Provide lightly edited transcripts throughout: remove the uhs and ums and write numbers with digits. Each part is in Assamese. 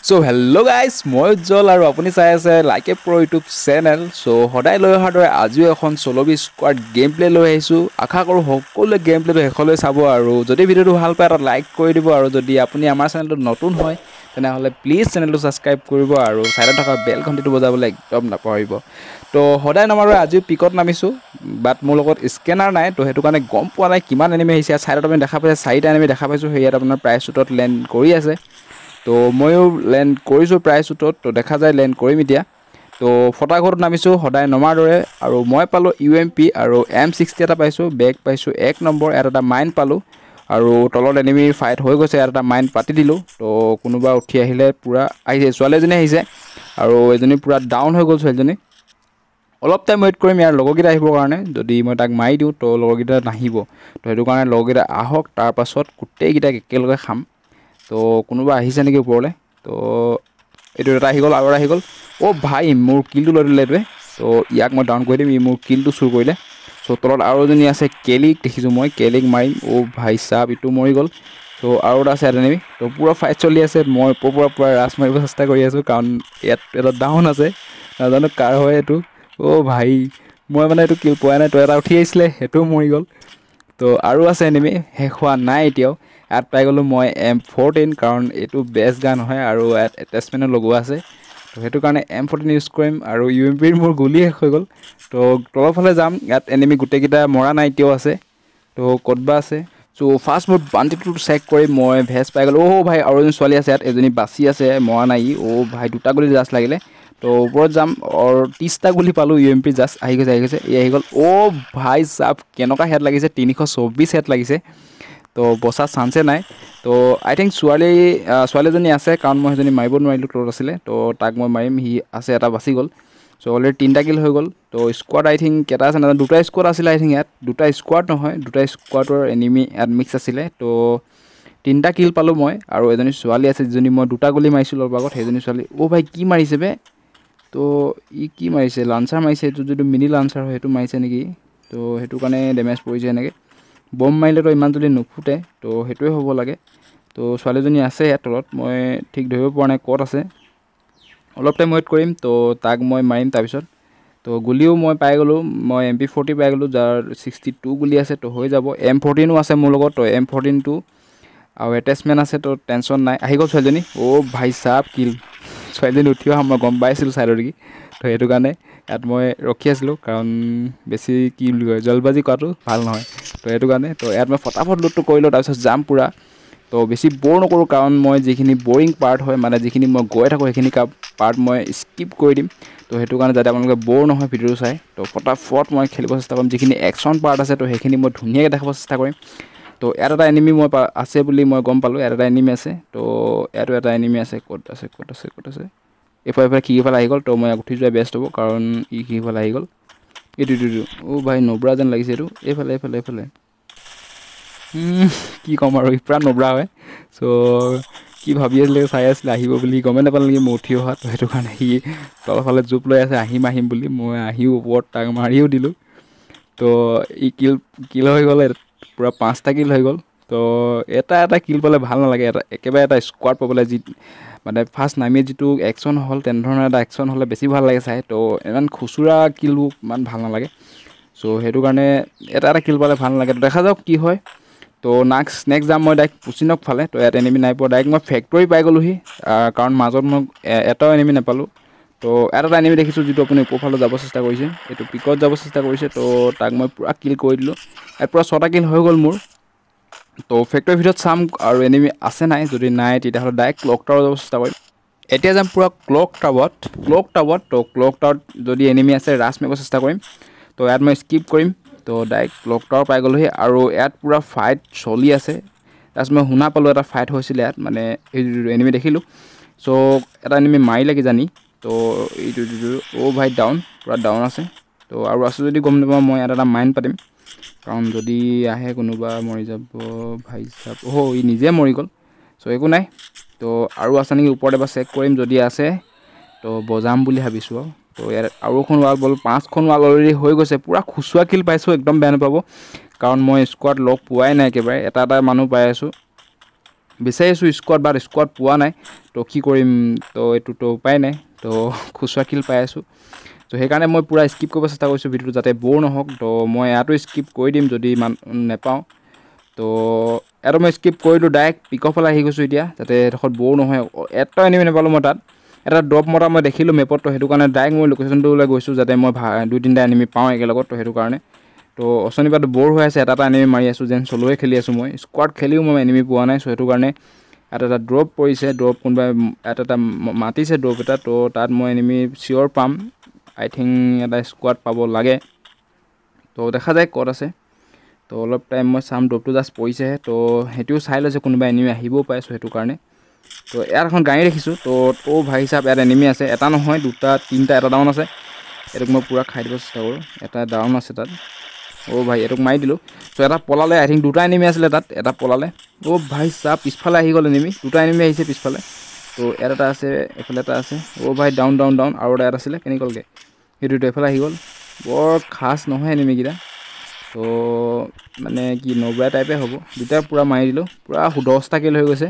সো হেল্ল' গাইজ মই উজ্জ্বল আৰু আপুনি চাই আছে like a pro' YouTube channel. চ' সদায় লৈ অহাৰ দৰে আজিও এখন চলবি স্কোৱাড গেম প্লে লৈ আহিছোঁ। আশা কৰোঁ সকলোৱে গেম প্লেটো শেষলৈ চাব আৰু যদি ভিডিঅ'টো ভাল পায় এটা লাইক কৰি দিব আৰু যদি আপুনি আমাৰ চেনেলটোত নতুন হয় তেনেহ'লে প্লিজ চেনেলটো ছাবস্ক্ৰাইব কৰিব আৰু ছাইডত থকা বেল ঘণ্টিটো বজাবলৈ একদম নাপাহৰিব। তো সদায় নামাৰো আজিও পিকত নামিছোঁ, বাট মোৰ লগত স্কেনাৰ নাই, তো সেইটো কাৰণে গম পোৱা নাই কিমান এনিমি আহিছে। ছাইডত আপুনি দেখা পাইছে 4টা এনিমি দেখা পাইছোঁ, সেয়াত আপোনাৰ প্ৰাইচ শ্বুটত লেণ্ড কৰি আছে। তো ময়ো লেণ্ড কৰিছোঁ প্ৰাইচ শ্বুটত, তো দেখা যায় লেণ্ড কৰিম এতিয়া। তো ফটাঘৰত নামিছোঁ সদায় নমাৰ দৰে আৰু মই পালোঁ UMP আৰু M60 এটা পাইছোঁ, বেগ পাইছোঁ 1 নম্বৰ, এটা মাইন পালোঁ আৰু তলত এনিমি ফাইট হৈ গৈছে, এটা মাইন পাতি দিলোঁ। তো কোনোবা উঠি আহিলে পূৰা আহিছে, ছোৱালী এজনী আহিছে আৰু এজনী পূৰা ডাউন হৈ গ'ল ছোৱালীজনী। অলপ টাইম ৱেইট কৰিম ইয়াৰ লগৰকেইটা আহিবৰ কাৰণে, যদি মই তাক মাৰি দিওঁ তো লগৰকেইটা নাহিব। তো সেইটো কাৰণে লগৰকেইটা আহক, তাৰপাছত গোটেইকেইটাক একেলগে খাম। তো কোনোবা আহিছে নেকি ওপৰলৈ, তো এইটো এটা আহি গ'ল আৰু এটা আহি গ'ল। অ' ভাই মোৰ কিলটো লৈ দিলে এইটোৱে, তো ইয়াক মই ডাউন কৰি দিম, ই মোৰ কিলটো চুৰ কৰিলে। চ' তলত আৰু এজনী আছে কেলিক দেখিছোঁ মই, কেলিক মাৰিম। অ' ভাই চাব ইটো মৰি গ'ল। চ' আৰু এটা আছে এনিমি, তো পূৰা ফাইট চলি আছে। মই ওপৰৰ পৰা ৰাছ মাৰিব চেষ্টা কৰি আছোঁ কাৰণ ইয়াত এটা ডাউন আছে, নাজানো কাৰ হয় এইটো। অ' ভাই মই মানে এইটো কিল পোৱাই নাই, তো এটা উঠি আহিছিলে সেইটোও মৰি গ'ল। তো আৰু আছে এনিমি, শেষ হোৱা নাই এতিয়াও। ইয়াত পাই গ'লোঁ মই M14 কাৰণ এইটো বেষ্ট গান হয় আৰু ইয়াত এটেচমেণ্টো লগোৱা আছে। তো সেইটো কাৰণে M14 ইউজ কৰিম আৰু UMPৰ মোৰ গুলি শেষ হৈ গ'ল। তো তলৰ ফালে যাম, ইয়াত এনিমি গোটেইকেইটা মৰা নাই এতিয়াও আছে, তো ক'ত বা আছে। চ' ফাৰ্ষ্ট মোৰ বান্তিটো চেক কৰি মই ভেজ পাই গ'লোঁ। অ' ভাই আৰু এজনী ছোৱালী আছে ইয়াত, এজনী বাচি আছে, মৰা নাই ই। অ' ভাই দুটা গুলি জাষ্ট লাগিলে। তো ওপৰত যাম আৰু 30টা গুলি পালোঁ, UMP জাষ্ট আহি গৈছে এই আহি গ'ল। অ' ভাই চাব কেনেকুৱা হেড লাগিছে, 324 হেড লাগিছে। তো বচাৰ চান্সে নাই। তো আই থিংক ছোৱালীজনী আছে কাৰণ মই সেইজনী মাৰিব নোৱাৰিলোঁ, তলত আছিলে। তো তাক মই মাৰিম, সি আছে, এটা বাচি গ'ল। চ' অলৰেডি 3টা কিল হৈ গ'ল। তো স্কোৱাড আই থিংক কেইটা আছে নাজানো, 2টা স্কোৱাড আছিলে আই থিংক ইয়াত, 2টা স্কোৱাড নহয় 2টা স্কোৱাডৰ এনিমি ইয়াত মিক্স আছিলে। তো 3টা কিল পালোঁ মই আৰু এজনী ছোৱালী আছে যিজনী মই 2টা গুলি মাৰিছিলোঁ অলপ আগত, সেইজনী ছোৱালী। অ' ভাই কি মাৰিছে বে, তো ই কি মাৰিছে, লাঞ্চাৰ মাৰিছে, এইটো যদি মিনি লাঞ্চাৰ হয় সেইটো মাৰিছে নেকি। তো সেইটো কাৰণে ডেমেজ পৰিছে এনেকৈ। বম মাৰিলেতো ইমান যদি নুফুটে, তো সেইটোৱে হ'ব লাগে। তো ছোৱালীজনী আছে ইয়াত তলত, মই ঠিক ধৰিব পৰা নাই ক'ত আছে। অলপ টাইম ৱেইট কৰিম, তো তাক মই মাৰিম তাৰপিছত। তো গুলিও মই পাই গ'লোঁ, মই MP40 পাই গ'লোঁ যাৰ 62 গুলি আছে, তো হৈ যাব। M14ও আছে মোৰ লগত, তো M14টো আৰু এটেচমেণ্ট আছে, তো টেনশ্যন নাই। আহি গ'ল ছোৱালীজনী। অ' ভাই চাব কিল, ছোৱালীজনী উঠি অহা মই গম পাইছিলোঁ ছাইডৰ দেখি। তো সেইটো কাৰণে ইয়াত মই ৰখি আছিলোঁ কাৰণ বেছি কি বুলি কয় জলবাজি কৰাটো ভাল নহয়। তো সেইটো কাৰণে তো ইয়াত মই ফটাফট লুটটো কৰিলোঁ, তাৰপিছত যাম পূৰা। তো বেছি ব'ৰ নকৰোঁ কাৰণ মই যিখিনি বৰিং পাৰ্ট হয়, মানে যিখিনি মই গৈ থাকোঁ সেইখিনি পাৰ্ট মই স্কিপ কৰি দিম। তো সেইটো কাৰণে যাতে আপোনালোকে ব'ৰ নহয় ভিডিঅ'টো চাই, তো ফটাফট মই খেলিব চেষ্টা কৰিম। যিখিনি একশ্যন পাৰ্ট আছে তো সেইখিনি মই ধুনীয়াকৈ দেখাব চেষ্টা কৰিম। তো ইয়াত এটা এনিমি মই আছে বুলি মই গম পালোঁ, ইয়াত এটা এনিমি আছে। তো ইয়াতো এটা এনিমি আছে, ক'ত আছে এইফালে খিৰিকিফালে আহি গ'ল। তো মই উঠি যোৱাই বেষ্ট হ'ব কাৰণ ই খিৰিকিফালে আহি গ'ল। এইটো অ' ভাই নব্ৰা যেন লাগিছে এইটো, এইফালে কি ক'ম আৰু ই পূৰা নব্ৰা হয়। চ' কি ভাবি আছিলে, চাই আছিলে আহিব বুলি, গমেই নাপালে নেকি মই উঠি অহা। তো সেইটো কাৰণে সি তলফালে জোপ লৈ আছে আহিম বুলি, মই আহিও ওপৰত তাক মাৰিও দিলোঁ। তো ই কিল হৈ গ'ল, পূৰা 5টা কিল হৈ গ'ল। তো এটা কিল পালে ভাল নালাগে, একেবাৰে এটা স্কোৱাড পাবলৈ যি মানে ফাৰ্ষ্ট নামিয়ে যিটো একশ্যন হ'ল, তেনেধৰণৰ এটা একশ্যন হ'লে বেছি ভাল লাগে চাই। তো ইমান খুচুৰা কিলবোৰ ইমান ভাল নালাগে। চ' সেইটো কাৰণে এটা কিল পালে ভাল নালাগে। দেখা যাওক কি হয়। তো নেক্সট যাম মই ডাইৰেক্ট পুচিনক ফালে। তো ইয়াত এনিমি নাই পোৱা, ডাইৰেক্ট মই ফেক্টৰী পাই গ'লোহি কাৰণ মাজত মই এটাও এনিমি নাপালোঁ। তো এটা এনিমি দেখিছোঁ যিটো আপুনি ওপৰফালে যাব চেষ্টা কৰিছে, এইটো পিকত যাব চেষ্টা কৰিছে। তো তাক মই পূৰা কিল কৰি দিলোঁ, ইয়াত পূৰা 6টা কিল হৈ গ'ল মোৰ। তো ফেক্টৰীৰ ভিতৰত চাম আৰু এনিমি আছে নাই, যদি নাই তেতিয়াহ'লে ডাইৰেক্ট ক্লক টাৱাৰ যাব চেষ্টা কৰিম। এতিয়া যাম পূৰা ক্লক টাৱাৰত। তো ক্লক টাৱাৰত যদি এনিমি আছে ৰাছ মাৰিব চেষ্টা কৰিম। তো ইয়াত মই স্কিপ কৰিম। তো ডাইৰেক্ট ক্লক টাৱাৰ পাই গ'লোহি আৰু ইয়াত পূৰা ফাইট চলি আছে। তাৰপিছত মই শুনা পালোঁ এটা ফাইট হৈছিলে ইয়াত, মানে এই এনিমি দেখিলোঁ। চ' এটা এনিমি মাৰিলে কিজানি। তো এইটো অ' ভাই পূৰা ডাউন আছে। তো আৰু আছে যদি গম নাপাওঁ, মই ইয়াত এটা মাইণ্ড পাতিম কাৰণ যদি আহে কোনোবা মৰি যাব ভাই চাব। ই নিজে মৰি গ'ল। চ' একো নাই। তো আৰু আছে নেকি ওপৰত এবাৰ চেক কৰিম, যদি আছে তো বজাম বুলি ভাবিছোঁ আৰু। তো ইয়াত আৰু এখন ৱাল বল 5খন ৱাল অলৰেডি হৈ গৈছে, পূৰা খুচুৰা কিল পাইছোঁ, একদম বেয়া নাপাব কাৰণ মই স্কোৱাড লগ পোৱাই নাই একেবাৰে, এটা মানুহ পাই আছোঁ। বিচাৰি আছোঁ স্কোৱাড বাট স্কোৱাড পোৱা নাই তো কি কৰিম তো এইটোতো উপায় নাই তো খুচুৰা কিল পাই আছোঁ তো সেইকাৰণে মই পূৰা স্কিপ কৰিব চেষ্টা কৰিছোঁ ভিডিঅ'টো যাতে ব'ৰ নহওক তো মই ইয়াতো স্কিপ কৰি দিম যদি ইমান নেপাওঁ তো ইয়াতো মই স্কিপ কৰিলোঁ ডাইৰেক্ট পিকৰ ফালে আহি গৈছোঁ এতিয়া যাতে এডোখৰত ব'ৰ নহয় এটা এনিমি নাপালোঁ মই তাত এটা ড্ৰপ মতা মই দেখিলোঁ মেপত তো সেইটো কাৰণে ডাইৰেক্ট মই লোকেশ্যনটোলৈ গৈছোঁ যাতে মই 2-3টা এনিমি পাওঁ একেলগত তো সেইটো কাৰণে তো অচনিবাটো ব'ৰ হৈ আছে এটা এনিমি মাৰি আছোঁ যেন চলোৱে খেলি আছোঁ মই স্কোৱাড খেলিও মই এনিমি পোৱা নাই চ' সেইটো কাৰণে ইয়াত এটা ড্ৰপ পৰিছে ড্ৰপ কোনোবাই ইয়াত এটা মাতিছে ড্ৰপ এটা তো তাত মই এনিমি চিয়'ৰ পাম আই থিংক এটা স্কোৱাড পাব লাগে তো দেখা যায় ক'ত আছে তো অলপ টাইম মই চাম ড্ৰপটো জাষ্ট পৰিছেহে তো সেইটোও চাই লৈছে কোনোবা এনিমি আহিবও পাৰে চ' সেইটো কাৰণে তো ইয়াত এখন গাড়ী দেখিছোঁ তো ভাই হিচাপ ইয়াত এনিমি আছে এটা নহয় 2টা 3টা এটা ডাউন আছে এইটোক মই পূৰা খাই দিব চেষ্টা কৰোঁ এটা ডাউন আছে তাত ভাই এইটোক মাৰি দিলোঁ চ' এটা পলালে আই থিংক 2টা এনিমি আছিলে তাত এটা পলালে ভাই চাপ পিছফালে আহি গ'ল এনিমি 2টা এনিমি আহিছে পিছফালে তো ইয়াত এটা আছে এফালে এটা আছে ভাই ডাউন আৰু এটা ইয়াত আছিলে কেনেকৈ গ'লগৈ সেইটোতো এফালে আহি গ'ল বৰ খাচ নহয় এনিমিকেইটা তো মানে কি নব্ৰা টাইপে হ'ব দুটা পূৰা মাৰি দিলোঁ পূৰা 10টা কিল হৈ গৈছে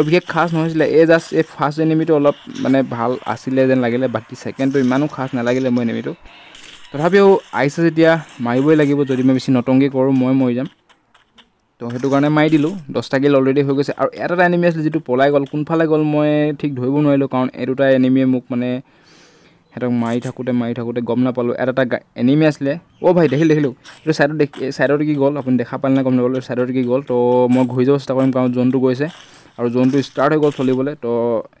বিশেষ খাচ নহৈছিলে জাষ্ট এই ফাৰ্ষ্ট এনিমিটো অলপ মানে ভাল আছিলে যেন লাগিলে বাকী ছেকেণ্ডটো ইমানো খাচ নালাগিলে মই এনিমিটো তথাপিও আহিছে যেতিয়া মাৰিবই লাগিব যদি মই বেছি নটংকি কৰোঁ মই মৰি যাম তো সেইটো কাৰণে মাৰি দিলোঁ 10টা কিল অলৰেডি হৈ গৈছে আৰু এটা এনিমি আছিলে যিটো পলাই গ'ল কোনফালে গ'ল মই ঠিক ধৰিব নোৱাৰিলোঁ কাৰণ এই দুটা এনিমিয়ে মোক মানে সিহঁতক মাৰি থাকোঁতে গম নাপালোঁ এটা এনিমি আছিলে ভাই দেখিলোঁ এইটো ছাইডত কি গ'ল আপুনি দেখা পালে নে গম নাপালোঁ ছাইডত কি গ'ল তো মই ঘূৰি যাব চেষ্টা কৰিম কাৰণ জোনটো গৈছে আৰু জোনটো ষ্টাৰ্ট হৈ গ'ল চলিবলৈ তো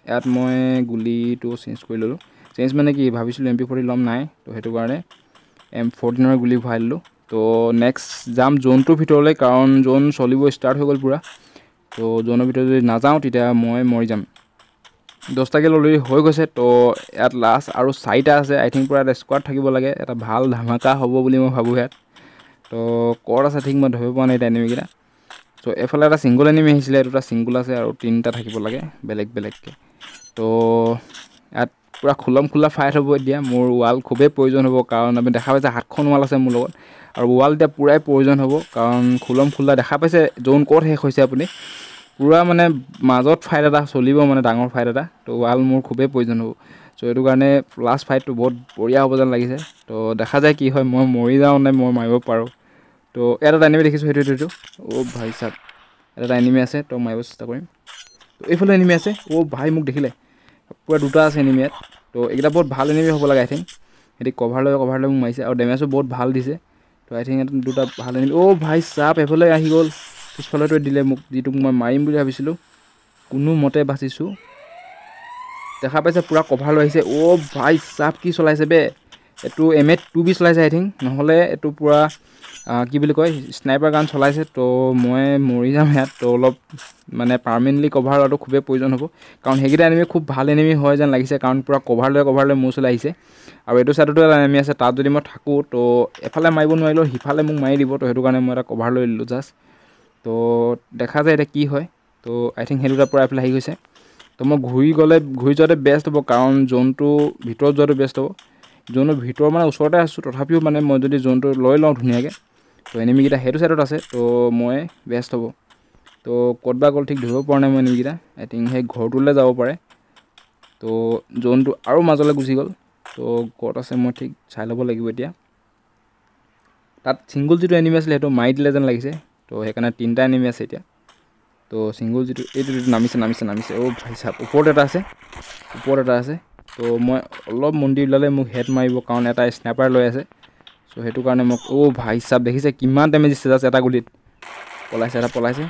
ইয়াত মই গুলিটো চেঞ্জ কৰি ল'লোঁ চেঞ্জ মানে কি ভাবিছিলোঁ MP40 ল'ম নাই তো সেইটো কাৰণে M14ৰ গুলি ভৰাই দিলোঁ তো নেক্সট যাম জোনটোৰ ভিতৰলৈ কাৰণ জোন চলিব ষ্টাৰ্ট হৈ গ'ল পূৰা তো জোনৰ ভিতৰত যদি নাযাওঁ তেতিয়া মই মৰি যাম 10টা কিল অলৰেডি হৈ গৈছে তো ইয়াত লাষ্ট আৰু 4টা আছে আই থিংক পূৰা এটা স্কোৱাড থাকিব লাগে এটা ভাল ধামাকা হ'ব বুলি মই ভাবোঁ ইয়াত তো ক'ত আছে ঠিক মই ধৰিব পৰা নাই এতিয়া এনিমিকেইটা চ' এফালে এটা ছিংগল এনিমি আহিছিলে দুটা ছিংগল আছে আৰু 3টা থাকিব লাগে বেলেগকৈ তো ইয়াত পূৰা খোলা ফাইট হ'ব এতিয়া মোৰ ৱাল খুবেই প্ৰয়োজন হ'ব কাৰণ আমি দেখা পাইছে 7খন ৱাল আছে মোৰ লগত আৰু ৱাল এতিয়া পূৰাই প্ৰয়োজন হ'ব কাৰণ খোলা দেখা পাইছে জোন ক'ত শেষ হৈছে আপুনি পূৰা মানে মাজত ফাইট এটা চলিব মানে ডাঙৰ ফাইট এটা তো ৱাল মোৰ খুবেই প্ৰয়োজন হ'ব চ' এইটো কাৰণে লাষ্ট ফাইটটো বহুত বঢ়িয়া হ'ব যেন লাগিছে তো দেখা যায় কি হয় মই মৰি যাওঁ নে মই মাৰিব পাৰোঁ তো ইয়াত এটা এনিমি দেখিছোঁ সেইটো ভাই চাপ এটা এনিমি আছে তো মাৰিব চেষ্টা কৰিম তো এইফালে এনিমি আছে ভাই মোক দেখিলে পূৰা 2টা আছে এনিমি ইয়াত তো এইকেইটা বহুত ভাল এনিমি হ'ব লাগে আই থিংক সিহঁতি কভাৰ লৈ মোক মাৰিছে আৰু ডেমেজো বহুত ভাল দিছে তো আই থিংক 2টা ভাল এনিমি ভাই চাপ এফালে আহি গ'ল পিছফালেতো দিলে মোক যিটোক মই মাৰিম বুলি ভাবিছিলোঁ কোনো মতে বাচিছোঁ দেখা পাইছে পূৰা কভাৰ লৈ আহিছে ভাই চাপ কি চলাইছে এইটো M2B চলাইছে আই থিংক নহ'লে এইটো পূৰা কি বুলি কয় স্নাইপাৰ গান চলাইছে তো মই মৰি যাম ইয়াত তো অলপ মানে পাৰ্মানেণ্টলি কভাৰ লোৱাটো খুবেই প্ৰয়োজন হ'ব কাৰণ সেইকেইটা এনিমি খুব ভাল এনিমি হয় যেন লাগিছে কাৰণ পূৰা কভাৰ লৈ মোৰ ওচৰলৈ আহিছে আৰু এইটো ছাইডতো এটা এনিমি আছে তাত যদি মই থাকোঁ তো এফালে মাৰিব নোৱাৰিলেও সিফালে মোক মাৰি দিব তো সেইটো কাৰণে মই এটা কভাৰ লৈ দিলোঁ জাষ্ট তো দেখা যায় এতিয়া কি হয় তো আই থিংক সেই দুটা পূৰা এফালে আহি গৈছে তো মই ঘূৰি যোৱাতে বেষ্ট হ'ব কাৰণ জোনটো ভিতৰত যোৱাটো বেষ্ট হ'ব জোনৰ ভিতৰ মানে ওচৰতে আছোঁ তথাপিও মানে মই যদি জোনটো লৈ লওঁ ধুনীয়াকৈ তো এনিমিকেইটা সেইটো ছাইডত আছে তো মই বেষ্ট হ'ব তো ক'ত বা গ'ল ঠিক ধৰিব পৰা নাই মই এনিমিকেইটা আই থিংক সেই ঘৰটোলৈ যাব পাৰে তো জোনটো আৰু মাজলৈ গুচি গ'ল তো ক'ত আছে মই ঠিক চাই ল'ব লাগিব এতিয়া তাত ছিংগল যিটো এনিমি আছিলে সেইটো মাৰি দিলে যেন লাগিছে তো সেইকাৰণে 3টা এনিমি আছে এতিয়া তো ছিংগল এইটো নামিছে ভাই চাপ ওপৰত এটা আছে তো মই অলপ মন্দিৰ ওলালে মোক হেড মাৰিব কাৰণ এটা স্নাইপাৰ লৈ আছে চ' সেইটো কাৰণে মোক ভাই চাপ দেখিছে কিমান ডেমেজ দিছে জাষ্ট এটা গুলিত পলাইছে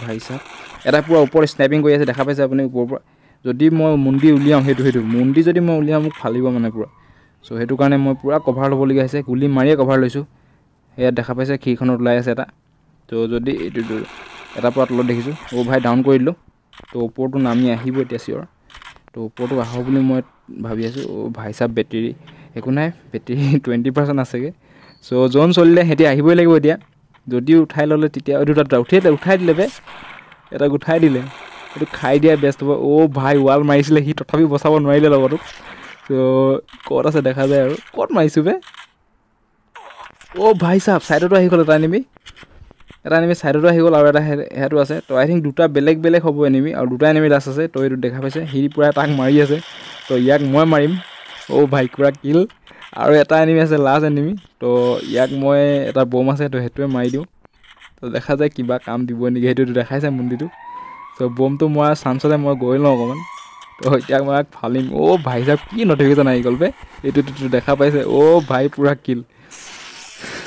ভাই চাপ এটা পূৰা ওপৰত স্নাইপিং কৰি আছে দেখা পাইছে আপুনি ওপৰৰ পৰা যদি মই মন্দিৰ উলিয়াওঁ সেইটো মন্দিৰ যদি মই উলিয়াওঁ মোক ফালিব মানে পূৰা চ' সেইটো কাৰণে মই পূৰা কভাৰ ল'বলগীয়া হৈছে গুলি মাৰিয়ে কভাৰ লৈছোঁ ইয়াত দেখা পাইছে খিৰিখনত ওলাই আছে এটা তো যদি এইটো এটা পৰা তলত দেখিছোঁ ভাই ডাউন কৰি দিলোঁ তো ওপৰটো নামি আহিব এতিয়া চিয়ৰ তো ওপৰটো আহক বুলি মই ভাবি আছোঁ ভাই চাপ বেটেৰী একো নাই বেটেৰী 20% আছেগৈ চ' জোন চলিলে সিহঁতি আহিবই লাগিব এতিয়া যদি উঠাই ল'লে তেতিয়া দুটা উঠাই দিলে এটা উঠাই দিলে এইটো খাই দিয়া বেষ্ট হ'ব ভাই ৱাল মাৰিছিলে সি তথাপি বচাব নোৱাৰিলে লগতো ত' ক'ত আছে দেখা যায় আৰু ক'ত মাৰিছোঁ ভাই চাপ ছাইডতো আহি গ'ল এটা এনিমি এটা এনিমি ছাইডতো আহি গ'ল আৰু এটা সেইটো আছে তো আই থিংক দুটা বেলেগ বেলেগ হ'ব এনিমি আৰু দুটা এনিমি লাষ্ট আছে তো এইটো দেখা পাইছে সি পূৰা তাক মাৰি আছে তো ইয়াক মই মাৰিম ভাই পূৰা কিল আৰু এটা এনিমি আছে লাষ্ট এনিমি তো ইয়াক মই এটা বম আছে তো সেইটোৱে মাৰি দিওঁ তো দেখা যায় কিবা কাম দিব নেকি সেইটোতো দেখাইছে মন্দিৰটো তো বমটো মই চান্সতে মই গৈ লওঁ অকণমান তো এতিয়া মই ফালিম ভাই চাওক কি নটিফিকেশ্যন আহি গ'ল বে এইটোতো দেখা পাইছে ভাই পূৰা কিল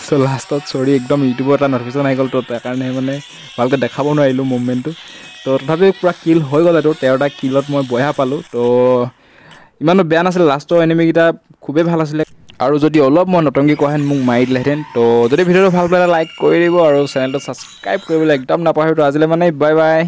চ' লাষ্টত চৰি একদম ইউটিউবৰ এটা নটিফিকেশ্যন আহি গ'ল তো তাৰ কাৰণে মানে ভালকৈ দেখাব নোৱাৰিলোঁ মুভমেণ্টটো তো তথাপিও পূৰা কিল হৈ গ'ল এইটো 13টা কিলত মই বয়া পালোঁ তো ইমানো বেয়া নাছিলে লাষ্টৰ এনিমিকেইটা খুবেই ভাল আছিলে আৰু যদি অলপ মই নতুনকৈ কোৱাহেঁতেন মোক মাৰি দিলেহেঁতেন তো যদি ভিডিঅ'টো ভাল পালে লাইক কৰি দিব আৰু চেনেলটো ছাবস্ক্ৰাইব কৰিবলৈ একদম নাপাহৰিব আজিলৈ মানে বাই বাই